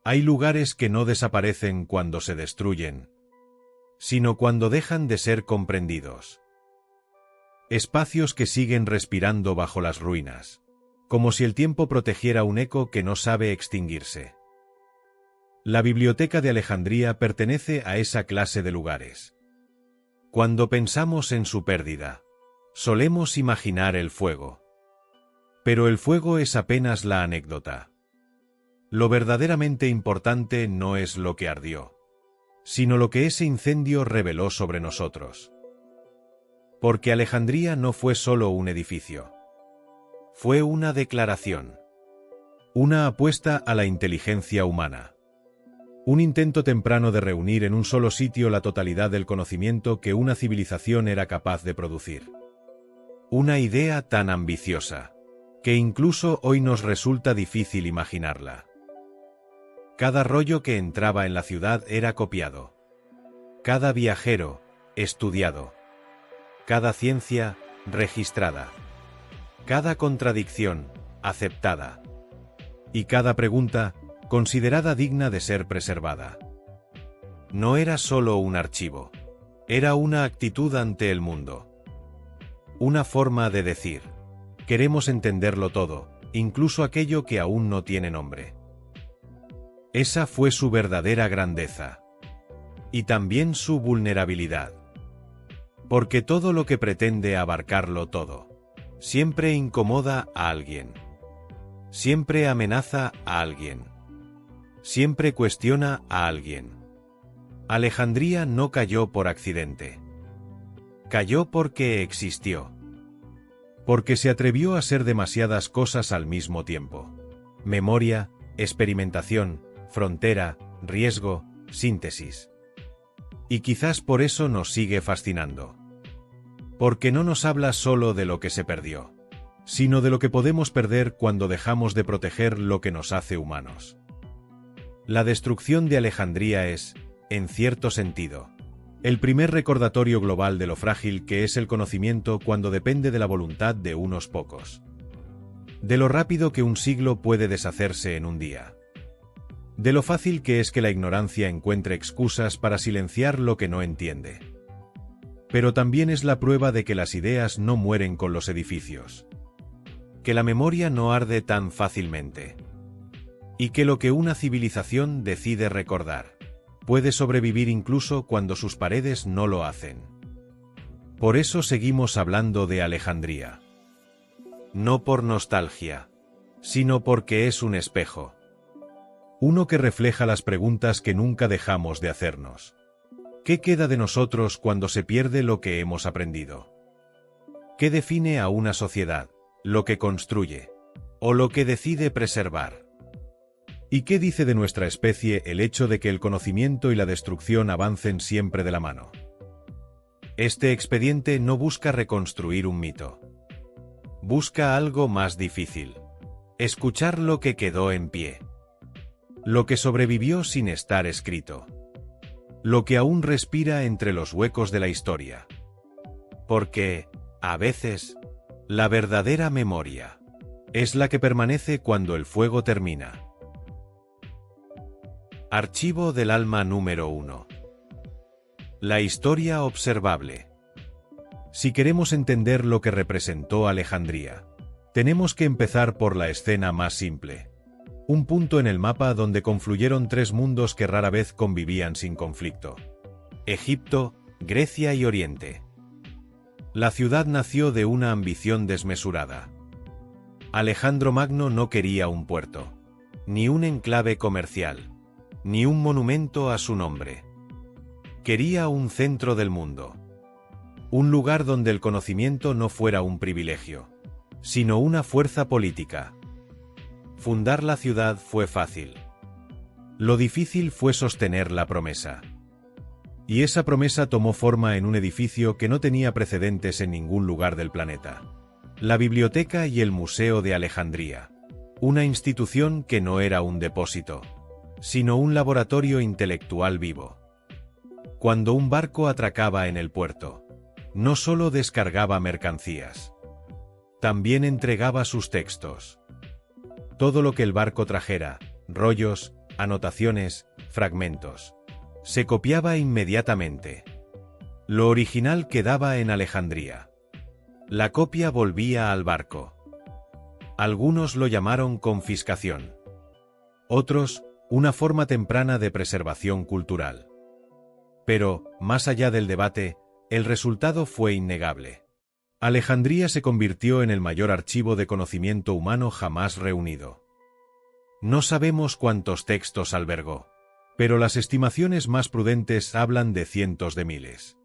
Hay lugares que no desaparecen cuando se destruyen, sino cuando dejan de ser comprendidos. Espacios que siguen respirando bajo las ruinas, como si el tiempo protegiera un eco que no sabe extinguirse. La Biblioteca de Alejandría pertenece a esa clase de lugares. Cuando pensamos en su pérdida, solemos imaginar el fuego. Pero el fuego es apenas la anécdota. Lo verdaderamente importante no es lo que ardió, sino lo que ese incendio reveló sobre nosotros. Porque Alejandría no fue solo un edificio. Fue una declaración. Una apuesta a la inteligencia humana. Un intento temprano de reunir en un solo sitio la totalidad del conocimiento que una civilización era capaz de producir. Una idea tan ambiciosa, que incluso hoy nos resulta difícil imaginarla. Cada rollo que entraba en la ciudad era copiado. Cada viajero, estudiado. Cada ciencia, registrada. Cada contradicción, aceptada. Y cada pregunta, considerada digna de ser preservada. No era solo un archivo. Era una actitud ante el mundo. Una forma de decir: queremos entenderlo todo, incluso aquello que aún no tiene nombre. Esa fue su verdadera grandeza. Y también su vulnerabilidad. Porque todo lo que pretende abarcarlo todo, siempre incomoda a alguien. Siempre amenaza a alguien. Siempre cuestiona a alguien. Alejandría no cayó por accidente. Cayó porque existió. Porque se atrevió a ser demasiadas cosas al mismo tiempo. Memoria, experimentación, frontera, riesgo, síntesis. Y quizás por eso nos sigue fascinando. Porque no nos habla solo de lo que se perdió, sino de lo que podemos perder cuando dejamos de proteger lo que nos hace humanos. La destrucción de Alejandría es, en cierto sentido, el primer recordatorio global de lo frágil que es el conocimiento cuando depende de la voluntad de unos pocos. De lo rápido que un siglo puede deshacerse en un día. De lo fácil que es que la ignorancia encuentre excusas para silenciar lo que no entiende. Pero también es la prueba de que las ideas no mueren con los edificios. Que la memoria no arde tan fácilmente. Y que lo que una civilización decide recordar, puede sobrevivir incluso cuando sus paredes no lo hacen. Por eso seguimos hablando de Alejandría. No por nostalgia, sino porque es un espejo. Uno que refleja las preguntas que nunca dejamos de hacernos. ¿Qué queda de nosotros cuando se pierde lo que hemos aprendido? ¿Qué define a una sociedad, lo que construye, o lo que decide preservar? ¿Y qué dice de nuestra especie el hecho de que el conocimiento y la destrucción avancen siempre de la mano? Este expediente no busca reconstruir un mito. Busca algo más difícil. Escuchar lo que quedó en pie. Lo que sobrevivió sin estar escrito. Lo que aún respira entre los huecos de la historia. Porque, a veces, la verdadera memoria es la que permanece cuando el fuego termina. Archivo del alma número 1. La historia observable. Si queremos entender lo que representó Alejandría, tenemos que empezar por la escena más simple. Un punto en el mapa donde confluyeron tres mundos que rara vez convivían sin conflicto. Egipto, Grecia y Oriente. La ciudad nació de una ambición desmesurada. Alejandro Magno no quería un puerto, ni un enclave comercial, ni un monumento a su nombre. Quería un centro del mundo. Un lugar donde el conocimiento no fuera un privilegio, sino una fuerza política. Fundar la ciudad fue fácil. Lo difícil fue sostener la promesa. Y esa promesa tomó forma en un edificio que no tenía precedentes en ningún lugar del planeta. La Biblioteca y el Museo de Alejandría. Una institución que no era un depósito, sino un laboratorio intelectual vivo. Cuando un barco atracaba en el puerto, no solo descargaba mercancías, también entregaba sus textos. Todo lo que el barco trajera, rollos, anotaciones, fragmentos. Se copiaba inmediatamente. Lo original quedaba en Alejandría. La copia volvía al barco. Algunos lo llamaron confiscación. Otros, una forma temprana de preservación cultural. Pero, más allá del debate, el resultado fue innegable. Alejandría se convirtió en el mayor archivo de conocimiento humano jamás reunido. No sabemos cuántos textos albergó, pero las estimaciones más prudentes hablan de cientos de miles.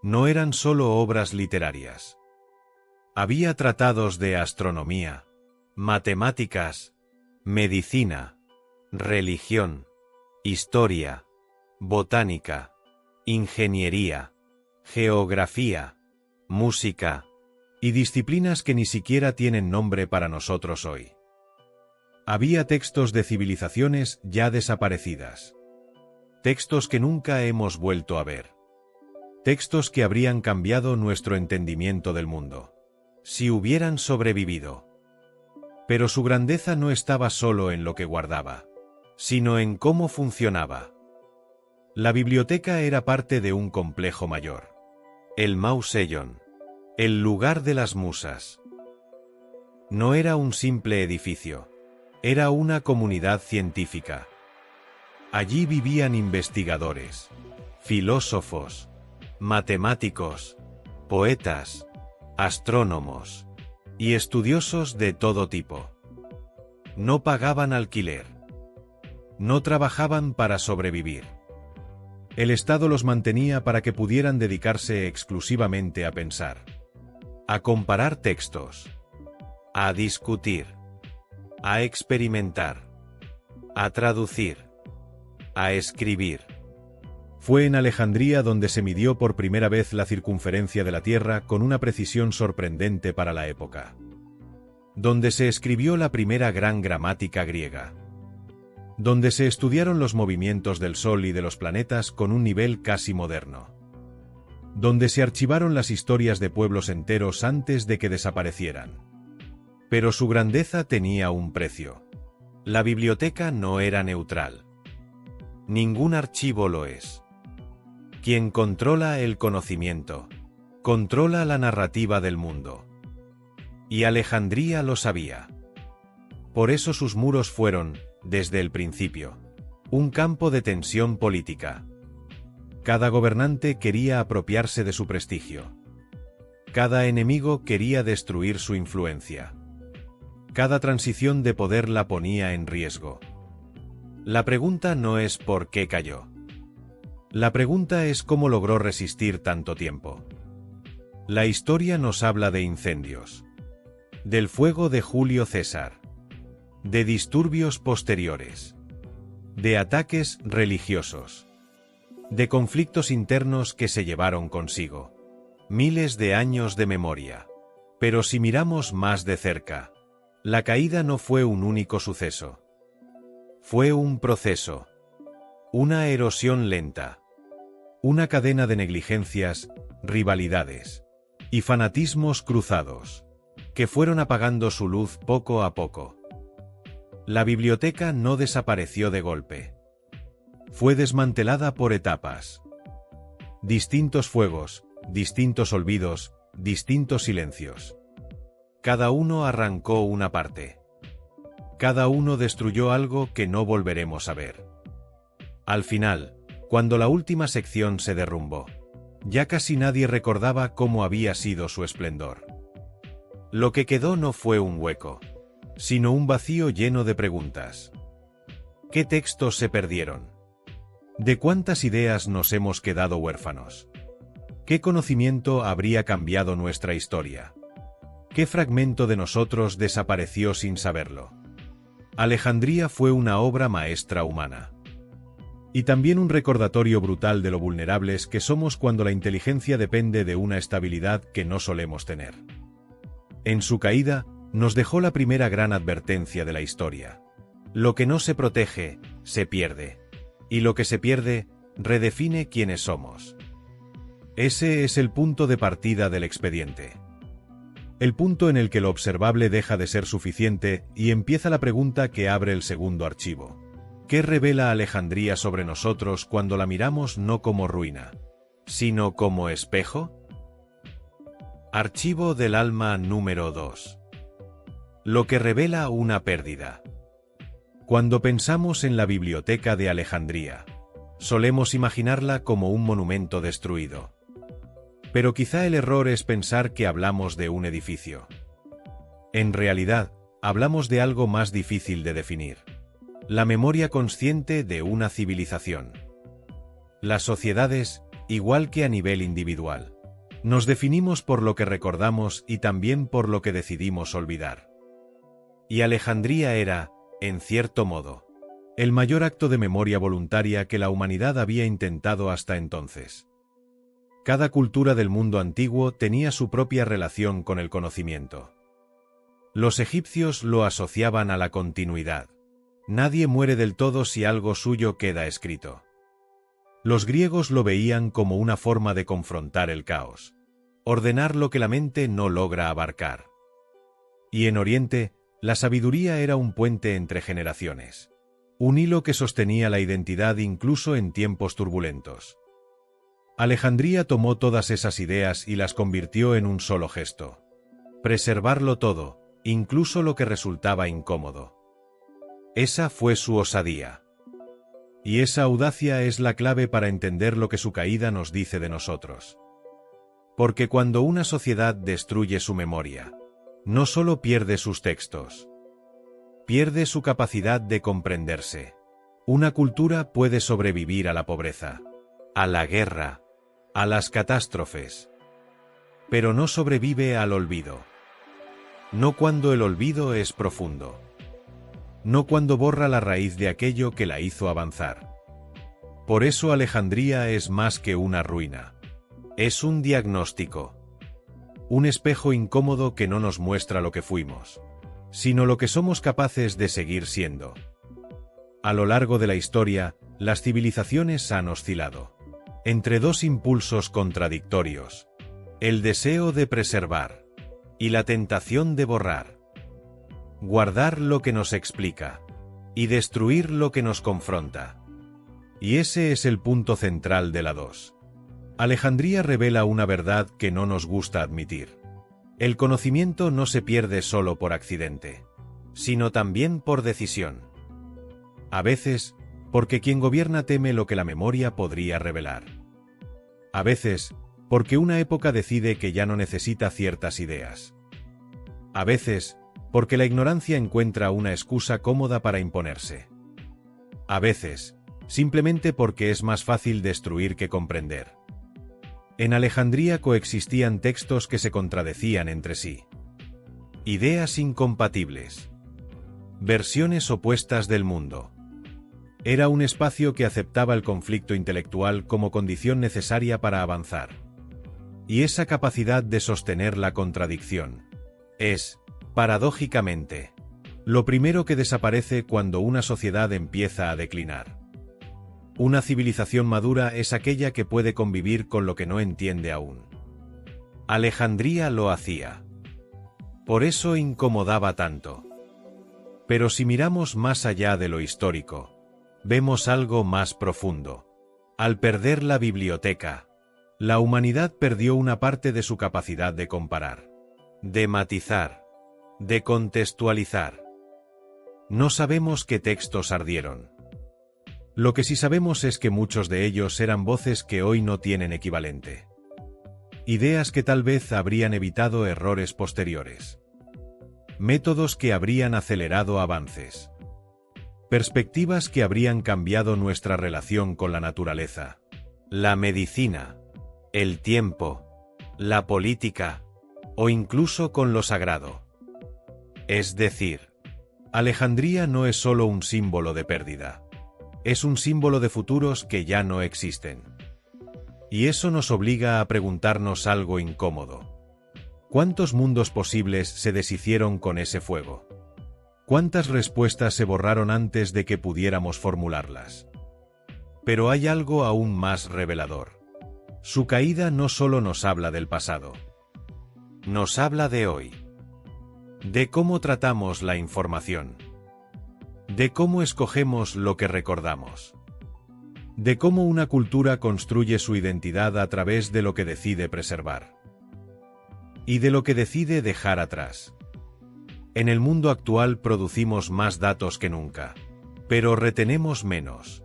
No eran solo obras literarias. Había tratados de astronomía, matemáticas, medicina, religión, historia, botánica, ingeniería, geografía, música, y disciplinas que ni siquiera tienen nombre para nosotros hoy. Había textos de civilizaciones ya desaparecidas. Textos que nunca hemos vuelto a ver. Textos que habrían cambiado nuestro entendimiento del mundo, si hubieran sobrevivido. Pero su grandeza no estaba solo en lo que guardaba, sino en cómo funcionaba. La biblioteca era parte de un complejo mayor. El Mausolleum, el lugar de las musas. No era un simple edificio, era una comunidad científica. Allí vivían investigadores, filósofos, matemáticos, poetas, astrónomos y estudiosos de todo tipo. No pagaban alquiler. No trabajaban para sobrevivir. El Estado los mantenía para que pudieran dedicarse exclusivamente a pensar, a comparar textos, a discutir, a experimentar, a traducir, a escribir. Fue en Alejandría donde se midió por primera vez la circunferencia de la Tierra con una precisión sorprendente para la época. Donde se escribió la primera gran gramática griega. Donde se estudiaron los movimientos del Sol y de los planetas con un nivel casi moderno. Donde se archivaron las historias de pueblos enteros antes de que desaparecieran. Pero su grandeza tenía un precio. La biblioteca no era neutral. Ningún archivo lo es. Quien controla el conocimiento, controla la narrativa del mundo. Y Alejandría lo sabía. Por eso sus muros fueron, desde el principio, un campo de tensión política. Cada gobernante quería apropiarse de su prestigio. Cada enemigo quería destruir su influencia. Cada transición de poder la ponía en riesgo. La pregunta no es por qué cayó. La pregunta es cómo logró resistir tanto tiempo. La historia nos habla de incendios, del fuego de Julio César, de disturbios posteriores, de ataques religiosos, de conflictos internos que se llevaron consigo miles de años de memoria. Pero si miramos más de cerca, la caída no fue un único suceso. Fue un proceso, una erosión lenta, una cadena de negligencias, rivalidades y fanatismos cruzados, que fueron apagando su luz poco a poco. La biblioteca no desapareció de golpe. Fue desmantelada por etapas. Distintos fuegos, distintos olvidos, distintos silencios. Cada uno arrancó una parte. Cada uno destruyó algo que no volveremos a ver. Al final, cuando la última sección se derrumbó, ya casi nadie recordaba cómo había sido su esplendor. Lo que quedó no fue un hueco, sino un vacío lleno de preguntas. ¿Qué textos se perdieron? ¿De cuántas ideas nos hemos quedado huérfanos? ¿Qué conocimiento habría cambiado nuestra historia? ¿Qué fragmento de nosotros desapareció sin saberlo? Alejandría fue una obra maestra humana. Y también un recordatorio brutal de lo vulnerables que somos cuando la inteligencia depende de una estabilidad que no solemos tener. En su caída, nos dejó la primera gran advertencia de la historia. Lo que no se protege, se pierde. Y lo que se pierde, redefine quiénes somos. Ese es el punto de partida del expediente. El punto en el que lo observable deja de ser suficiente y empieza la pregunta que abre el segundo archivo. ¿Qué revela Alejandría sobre nosotros cuando la miramos no como ruina, sino como espejo? Archivo del alma número 2. Lo que revela una pérdida. Cuando pensamos en la biblioteca de Alejandría, solemos imaginarla como un monumento destruido. Pero quizá el error es pensar que hablamos de un edificio. En realidad, hablamos de algo más difícil de definir: la memoria consciente de una civilización. Las sociedades, igual que a nivel individual, nos definimos por lo que recordamos y también por lo que decidimos olvidar. Y Alejandría era, en cierto modo, el mayor acto de memoria voluntaria que la humanidad había intentado hasta entonces. Cada cultura del mundo antiguo tenía su propia relación con el conocimiento. Los egipcios lo asociaban a la continuidad. Nadie muere del todo si algo suyo queda escrito. Los griegos lo veían como una forma de confrontar el caos, ordenar lo que la mente no logra abarcar. Y en Oriente, la sabiduría era un puente entre generaciones, un hilo que sostenía la identidad incluso en tiempos turbulentos. Alejandría tomó todas esas ideas y las convirtió en un solo gesto: preservarlo todo, incluso lo que resultaba incómodo. Esa fue su osadía. Y esa audacia es la clave para entender lo que su caída nos dice de nosotros. Porque cuando una sociedad destruye su memoria, no solo pierde sus textos, pierde su capacidad de comprenderse. Una cultura puede sobrevivir a la pobreza, a la guerra, a las catástrofes, pero no sobrevive al olvido. No cuando el olvido es profundo. No cuando borra la raíz de aquello que la hizo avanzar. Por eso Alejandría es más que una ruina. Es un diagnóstico. Un espejo incómodo que no nos muestra lo que fuimos, sino lo que somos capaces de seguir siendo. A lo largo de la historia, las civilizaciones han oscilado entre dos impulsos contradictorios: el deseo de preservar y la tentación de borrar. Guardar lo que nos explica y destruir lo que nos confronta. Y ese es el punto central de la 2. Alejandría revela una verdad que no nos gusta admitir. El conocimiento no se pierde solo por accidente, sino también por decisión. A veces, porque quien gobierna teme lo que la memoria podría revelar. A veces, porque una época decide que ya no necesita ciertas ideas. A veces, porque la ignorancia encuentra una excusa cómoda para imponerse. A veces, simplemente porque es más fácil destruir que comprender. En Alejandría coexistían textos que se contradecían entre sí. Ideas incompatibles. Versiones opuestas del mundo. Era un espacio que aceptaba el conflicto intelectual como condición necesaria para avanzar. Y esa capacidad de sostener la contradicción es, paradójicamente, lo primero que desaparece cuando una sociedad empieza a declinar. Una civilización madura es aquella que puede convivir con lo que no entiende aún. Alejandría lo hacía. Por eso incomodaba tanto. Pero si miramos más allá de lo histórico, vemos algo más profundo. Al perder la biblioteca, la humanidad perdió una parte de su capacidad de comparar, de matizar, de contextualizar. No sabemos qué textos ardieron. Lo que sí sabemos es que muchos de ellos eran voces que hoy no tienen equivalente. Ideas que tal vez habrían evitado errores posteriores. Métodos que habrían acelerado avances. Perspectivas que habrían cambiado nuestra relación con la naturaleza, la medicina, el tiempo, la política, o incluso con lo sagrado. Es decir, Alejandría no es solo un símbolo de pérdida. Es un símbolo de futuros que ya no existen. Y eso nos obliga a preguntarnos algo incómodo. ¿Cuántos mundos posibles se deshicieron con ese fuego? ¿Cuántas respuestas se borraron antes de que pudiéramos formularlas? Pero hay algo aún más revelador. Su caída no solo nos habla del pasado. Nos habla de hoy. De cómo tratamos la información. de cómo escogemos lo que recordamos, de cómo una cultura construye su identidad a través de lo que decide preservar y de lo que decide dejar atrás. En el mundo actual producimos más datos que nunca, pero retenemos menos.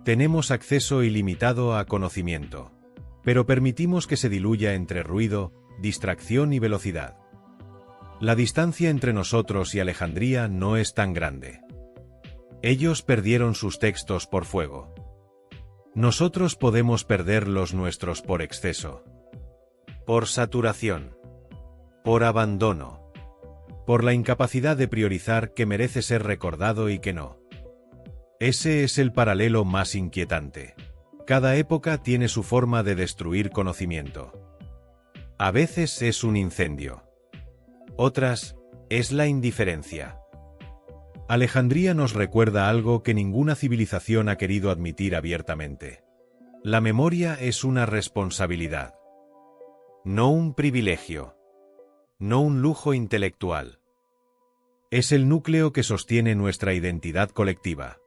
Tenemos acceso ilimitado a conocimiento, pero permitimos que se diluya entre ruido, distracción y velocidad. La distancia entre nosotros y Alejandría no es tan grande. Ellos perdieron sus textos por fuego. Nosotros podemos perder los nuestros por exceso, por saturación, por abandono, por la incapacidad de priorizar qué merece ser recordado y qué no. Ese es el paralelo más inquietante. Cada época tiene su forma de destruir conocimiento. A veces es un incendio. Otras, es la indiferencia. Alejandría nos recuerda algo que ninguna civilización ha querido admitir abiertamente. La memoria es una responsabilidad. No un privilegio. No un lujo intelectual. Es el núcleo que sostiene nuestra identidad colectiva.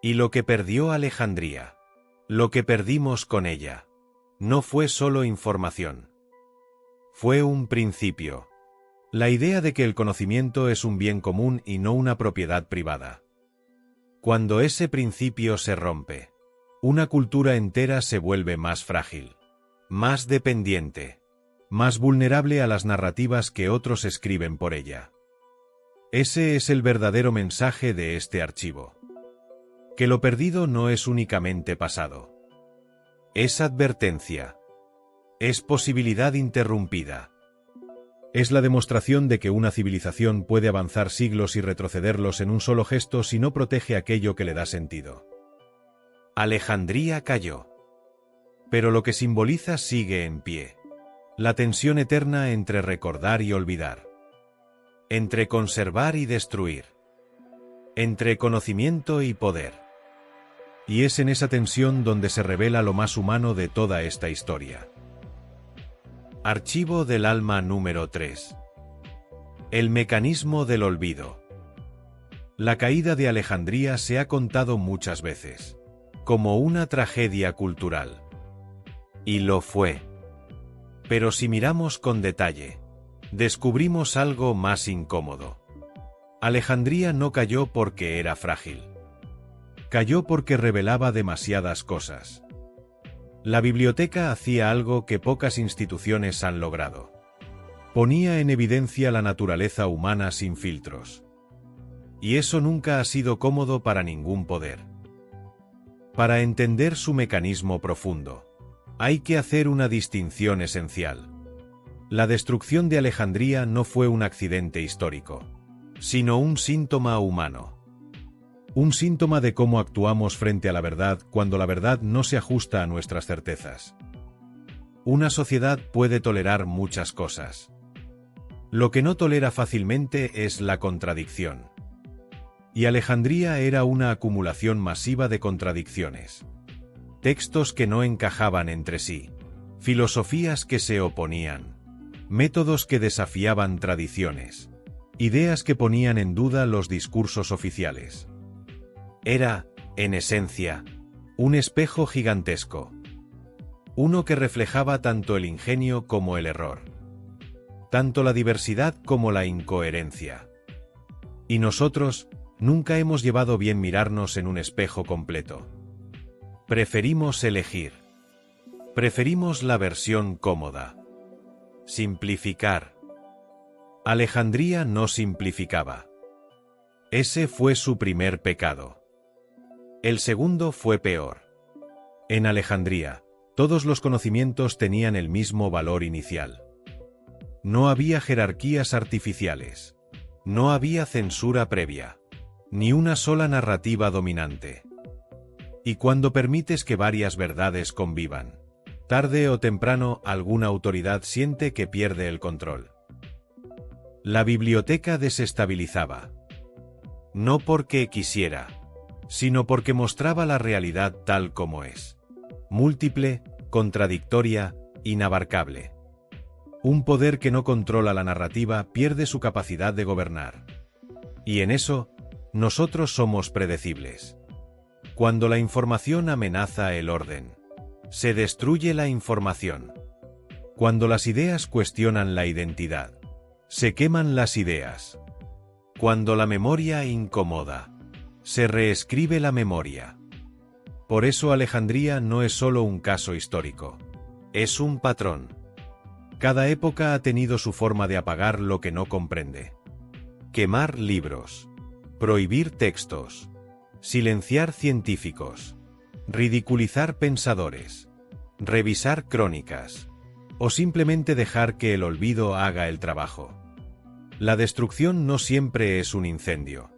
Y lo que perdió Alejandría, lo que perdimos con ella, no fue solo información. Fue un principio. La idea de que el conocimiento es un bien común y no una propiedad privada. Cuando ese principio se rompe, una cultura entera se vuelve más frágil, más dependiente, más vulnerable a las narrativas que otros escriben por ella. Ese es el verdadero mensaje de este archivo. Que lo perdido no es únicamente pasado. Es advertencia. Es posibilidad interrumpida. Es la demostración de que una civilización puede avanzar siglos y retrocederlos en un solo gesto si no protege aquello que le da sentido. Alejandría cayó. Pero lo que simboliza sigue en pie. La tensión eterna entre recordar y olvidar. Entre conservar y destruir. Entre conocimiento y poder. Y es en esa tensión donde se revela lo más humano de toda esta historia. Archivo del alma número 3. El mecanismo del olvido. La caída de Alejandría se ha contado muchas veces, como una tragedia cultural. Y lo fue. Pero si miramos con detalle, descubrimos algo más incómodo. Alejandría no cayó porque era frágil. Cayó porque revelaba demasiadas cosas. La biblioteca hacía algo que pocas instituciones han logrado. Ponía en evidencia la naturaleza humana sin filtros. Y eso nunca ha sido cómodo para ningún poder. Para entender su mecanismo profundo, hay que hacer una distinción esencial. La destrucción de Alejandría no fue un accidente histórico, sino un síntoma humano. Un síntoma de cómo actuamos frente a la verdad cuando la verdad no se ajusta a nuestras certezas. Una sociedad puede tolerar muchas cosas. Lo que no tolera fácilmente es la contradicción. Y Alejandría era una acumulación masiva de contradicciones. Textos que no encajaban entre sí. Filosofías que se oponían. Métodos que desafiaban tradiciones. Ideas que ponían en duda los discursos oficiales. Era, en esencia, un espejo gigantesco. Uno que reflejaba tanto el ingenio como el error. Tanto la diversidad como la incoherencia. Y nosotros, nunca hemos llevado bien mirarnos en un espejo completo. Preferimos elegir. Preferimos la versión cómoda. Simplificar. Alejandría no simplificaba. Ese fue su primer pecado. El segundo fue peor. En Alejandría, todos los conocimientos tenían el mismo valor inicial. No había jerarquías artificiales. No había censura previa. Ni una sola narrativa dominante. Y cuando permites que varias verdades convivan, tarde o temprano alguna autoridad siente que pierde el control. La biblioteca desestabilizaba. No porque quisiera, sino porque mostraba la realidad tal como es. Múltiple, contradictoria, inabarcable. Un poder que no controla la narrativa pierde su capacidad de gobernar. Y en eso, Nosotros somos predecibles. Cuando la información amenaza el orden, se destruye la información. Cuando las ideas cuestionan la identidad, se queman las ideas. Cuando la memoria incomoda, se reescribe la memoria. Por eso Alejandría no es solo un caso histórico, es un patrón. Cada época ha tenido su forma de apagar lo que no comprende. Quemar libros, prohibir textos, silenciar científicos, ridiculizar pensadores, revisar crónicas, o simplemente dejar que el olvido haga el trabajo. La destrucción no siempre es un incendio.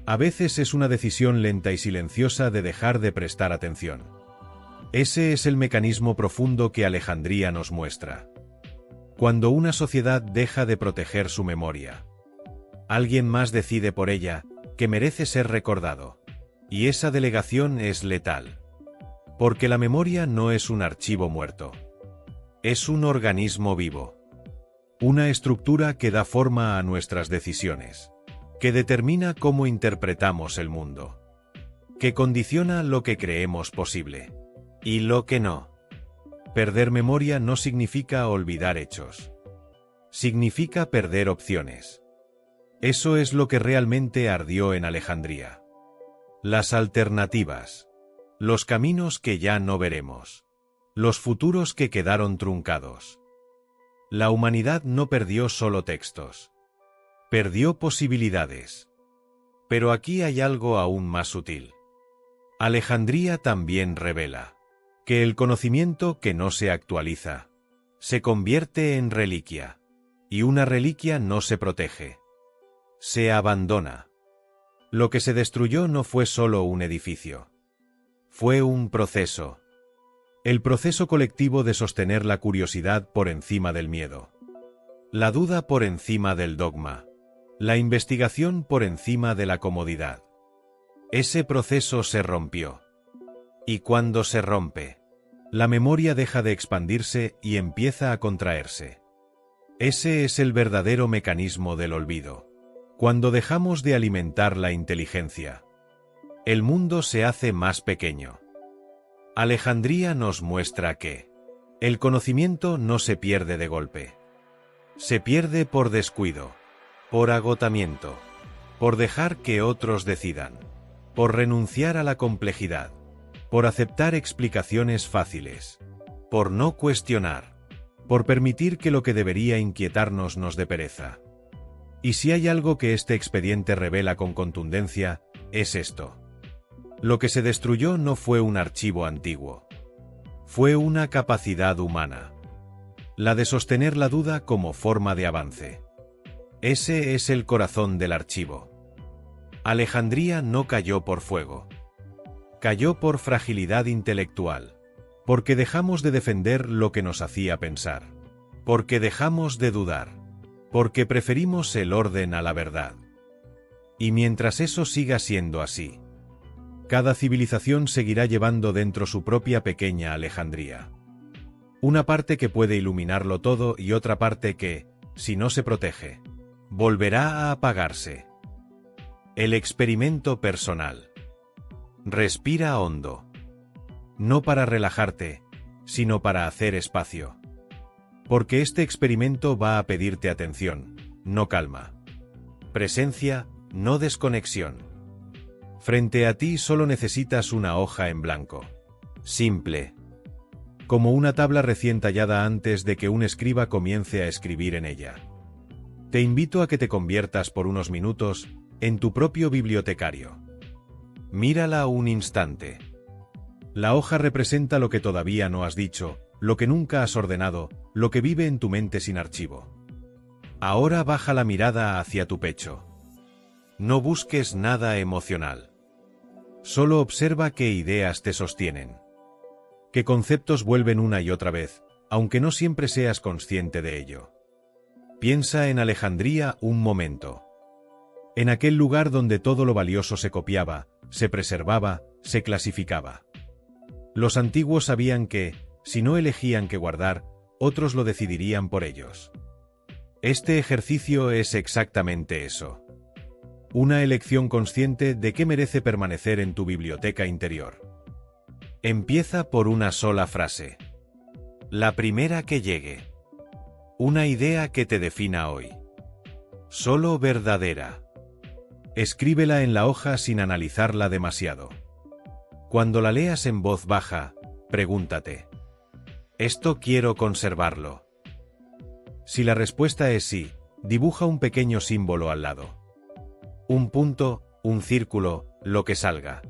A veces es una decisión lenta y silenciosa de dejar de prestar atención. Ese es el mecanismo profundo que Alejandría nos muestra. Cuando una sociedad deja de proteger su memoria, alguien más decide por ella que merece ser recordado. Y esa delegación es letal. Porque la memoria no es un archivo muerto. Es un organismo vivo. Una estructura que da forma a nuestras decisiones. Que determina cómo interpretamos el mundo. Que condiciona lo que creemos posible. Y lo que no. Perder memoria no significa olvidar hechos. Significa perder opciones. Eso es lo que realmente ardió en Alejandría. Las alternativas. Los caminos que ya no veremos. Los futuros que quedaron truncados. La humanidad no perdió solo textos. Perdió posibilidades. Pero aquí hay algo aún más sutil. Alejandría también revela que el conocimiento que no se actualiza se convierte en reliquia. Y una reliquia no se protege. Se abandona. Lo que se destruyó no fue solo un edificio. Fue un proceso. El proceso colectivo de sostener la curiosidad por encima del miedo. La duda por encima del dogma. La investigación por encima de la comodidad. Ese proceso se rompió. Y cuando se rompe, la memoria deja de expandirse y empieza a contraerse. Ese es el verdadero mecanismo del olvido. Cuando dejamos de alimentar la inteligencia, el mundo se hace más pequeño. Alejandría nos muestra que el conocimiento no se pierde de golpe. Se pierde por descuido, por agotamiento, por dejar que otros decidan, por renunciar a la complejidad, por aceptar explicaciones fáciles, por no cuestionar, por permitir que lo que debería inquietarnos nos dé pereza. Y si hay algo que este expediente revela con contundencia, es esto. Lo que se destruyó no fue un archivo antiguo. Fue una capacidad humana. La de sostener la duda como forma de avance. Ese es el corazón del archivo. Alejandría no cayó por fuego. Cayó por fragilidad intelectual. Porque dejamos de defender lo que nos hacía pensar. Porque dejamos de dudar. Porque preferimos el orden a la verdad. Y mientras eso siga siendo así, cada civilización seguirá llevando dentro su propia pequeña Alejandría. Una parte que puede iluminarlo todo y otra parte que, si no se protege, volverá a apagarse. El experimento personal. Respira hondo. No para relajarte, sino para hacer espacio. Porque este experimento va a pedirte atención, no calma. Presencia, no desconexión. Frente a ti solo necesitas una hoja en blanco. Simple. Como una tabla recién tallada antes de que un escriba comience a escribir en ella. Te invito a que te conviertas por unos minutos en tu propio bibliotecario. Mírala un instante. La hoja representa lo que todavía no has dicho, lo que nunca has ordenado, lo que vive en tu mente sin archivo. Ahora baja la mirada hacia tu pecho. No busques nada emocional. Solo observa qué ideas te sostienen. Qué conceptos vuelven una y otra vez, aunque no siempre seas consciente de ello. Piensa en Alejandría un momento. En aquel lugar donde todo lo valioso se copiaba, se preservaba, se clasificaba. Los antiguos sabían que, si no elegían qué guardar, otros lo decidirían por ellos. Este ejercicio es exactamente eso. Una elección consciente de qué merece permanecer en tu biblioteca interior. Empieza por una sola frase. La primera que llegue. Una idea que te defina hoy. Solo verdadera. Escríbela en la hoja sin analizarla demasiado. Cuando la leas en voz baja, pregúntate: ¿esto quiero conservarlo? Si la respuesta es sí, dibuja un pequeño símbolo al lado. Un punto, un círculo, lo que salga.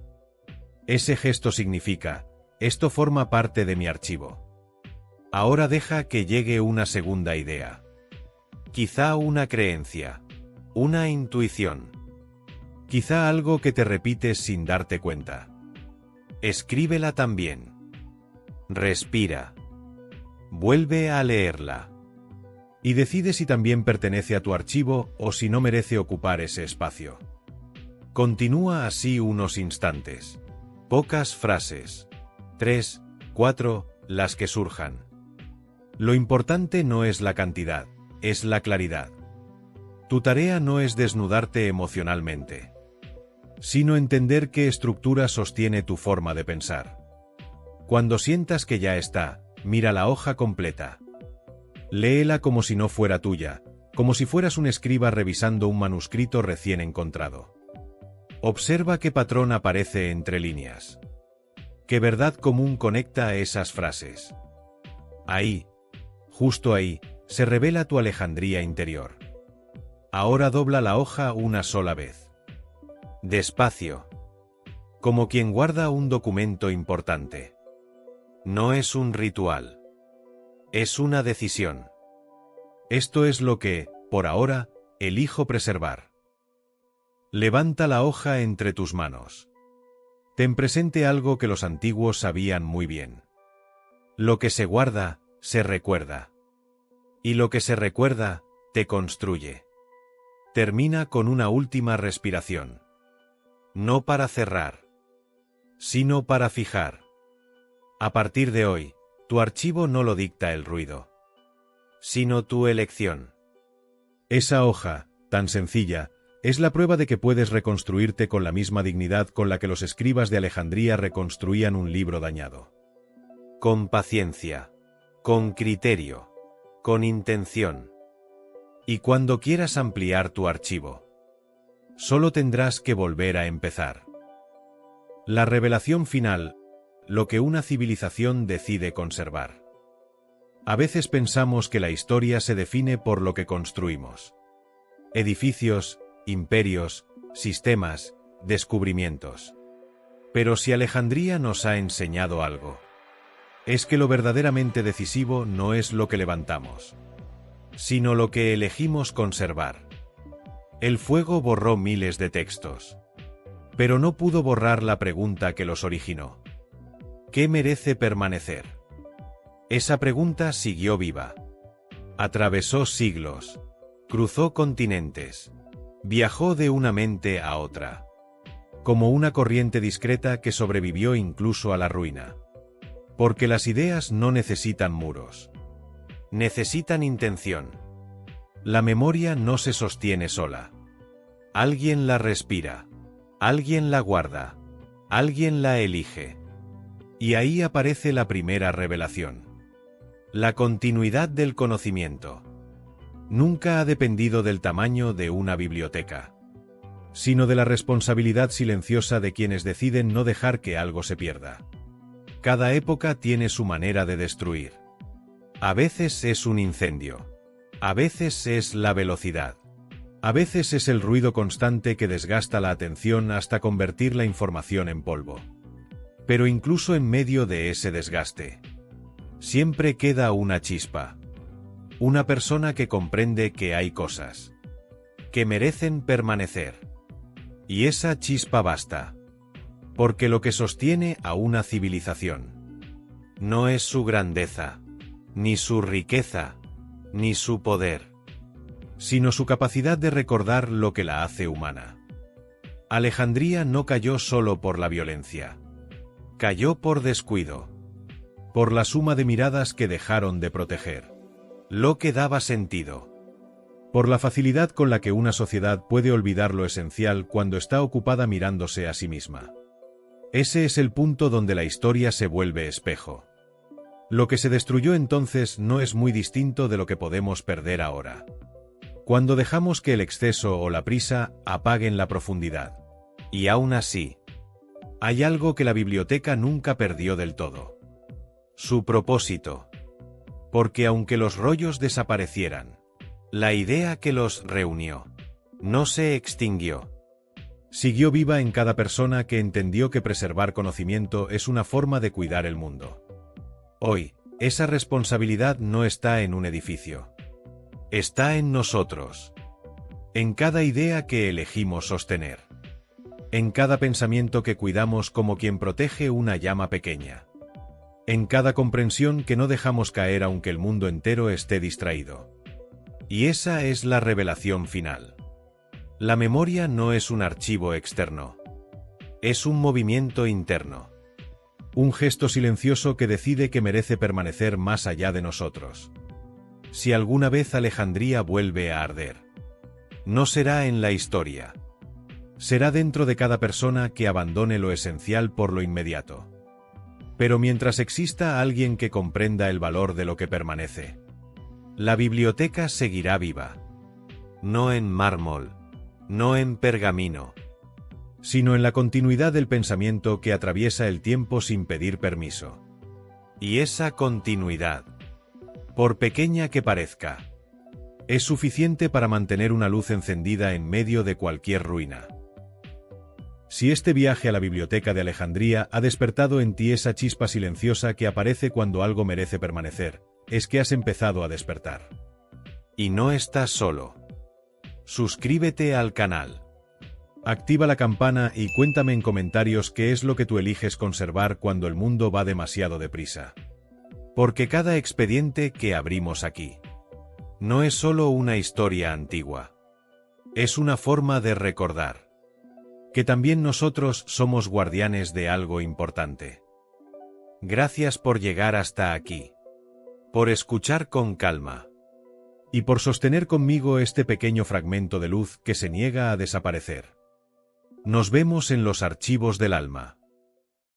Ese gesto significa: esto forma parte de mi archivo. Ahora deja que llegue una segunda idea. Quizá una creencia, una intuición. Quizá algo que te repites sin darte cuenta. Escríbela también. Respira. Vuelve a leerla. Y decide si también pertenece a tu archivo o si no merece ocupar ese espacio. Continúa así unos instantes. Pocas frases. 3, 4, las que surjan. Lo importante no es la cantidad, es la claridad. Tu tarea no es desnudarte emocionalmente, sino entender qué estructura sostiene tu forma de pensar. Cuando sientas que ya está, mira la hoja completa. Léela como si no fuera tuya, como si fueras un escriba revisando un manuscrito recién encontrado. Observa qué patrón aparece entre líneas. ¿Qué verdad común conecta a esas frases? Ahí, justo ahí, se revela tu Alejandría interior. Ahora dobla la hoja una sola vez. Despacio. Como quien guarda un documento importante. No es un ritual. Es una decisión. Esto es lo que, por ahora, elijo preservar. Levanta la hoja entre tus manos. Ten presente algo que los antiguos sabían muy bien. Lo que se guarda, se recuerda. Y lo que se recuerda, te construye. Termina con una última respiración. No para cerrar, sino para fijar. A partir de hoy, tu archivo no lo dicta el ruido, sino tu elección. Esa hoja, tan sencilla, es la prueba de que puedes reconstruirte con la misma dignidad con la que los escribas de Alejandría reconstruían un libro dañado. Con paciencia, con criterio, con intención. Y cuando quieras ampliar tu archivo, solo tendrás que volver a empezar. La revelación final, lo que una civilización decide conservar. A veces pensamos que la historia se define por lo que construimos. Edificios, imperios, sistemas, descubrimientos. Pero si Alejandría nos ha enseñado algo, es que lo verdaderamente decisivo no es lo que levantamos, sino lo que elegimos conservar. El fuego borró miles de textos, pero no pudo borrar la pregunta que los originó. ¿Qué merece permanecer? Esa pregunta siguió viva. Atravesó siglos, cruzó continentes, viajó de una mente a otra, como una corriente discreta que sobrevivió incluso a la ruina. Porque las ideas no necesitan muros. Necesitan intención. La memoria no se sostiene sola. Alguien la respira. Alguien la guarda. Alguien la elige. Y ahí aparece la primera revelación. La continuidad del conocimiento. Nunca ha dependido del tamaño de una biblioteca, sino de la responsabilidad silenciosa de quienes deciden no dejar que algo se pierda. Cada época tiene su manera de destruir. A veces es un incendio. A veces es la velocidad. A veces es el ruido constante que desgasta la atención hasta convertir la información en polvo. Pero incluso en medio de ese desgaste, siempre queda una chispa. Una persona que comprende que hay cosas que merecen permanecer. Y esa chispa basta. Porque lo que sostiene a una civilización no es su grandeza, ni su riqueza, ni su poder, sino su capacidad de recordar lo que la hace humana. Alejandría no cayó solo por la violencia. Cayó por descuido. Por la suma de miradas que dejaron de proteger lo que daba sentido. Por la facilidad con la que una sociedad puede olvidar lo esencial cuando está ocupada mirándose a sí misma. Ese es el punto donde la historia se vuelve espejo. Lo que se destruyó entonces no es muy distinto de lo que podemos perder ahora. Cuando dejamos que el exceso o la prisa apaguen la profundidad. Y aún así, hay algo que la biblioteca nunca perdió del todo. Su propósito. Porque aunque los rollos desaparecieran, la idea que los reunió no se extinguió. Siguió viva en cada persona que entendió que preservar conocimiento es una forma de cuidar el mundo. Hoy, esa responsabilidad no está en un edificio. Está en nosotros. En cada idea que elegimos sostener. En cada pensamiento que cuidamos como quien protege una llama pequeña. En cada comprensión que no dejamos caer aunque el mundo entero esté distraído. Y esa es la revelación final. La memoria no es un archivo externo. Es un movimiento interno. Un gesto silencioso que decide que merece permanecer más allá de nosotros. Si alguna vez Alejandría vuelve a arder, no será en la historia. Será dentro de cada persona que abandone lo esencial por lo inmediato. Pero mientras exista alguien que comprenda el valor de lo que permanece, la biblioteca seguirá viva. No en mármol, no en pergamino, sino en la continuidad del pensamiento que atraviesa el tiempo sin pedir permiso. Y esa continuidad, por pequeña que parezca, es suficiente para mantener una luz encendida en medio de cualquier ruina. Si este viaje a la biblioteca de Alejandría ha despertado en ti esa chispa silenciosa que aparece cuando algo merece permanecer, es que has empezado a despertar. Y no estás solo. Suscríbete al canal. Activa la campana y cuéntame en comentarios qué es lo que tú eliges conservar cuando el mundo va demasiado deprisa. Porque cada expediente que abrimos aquí no es solo una historia antigua. Es una forma de recordar que también nosotros somos guardianes de algo importante. Gracias por llegar hasta aquí. Por escuchar con calma. Y por sostener conmigo este pequeño fragmento de luz que se niega a desaparecer. Nos vemos en los archivos del alma.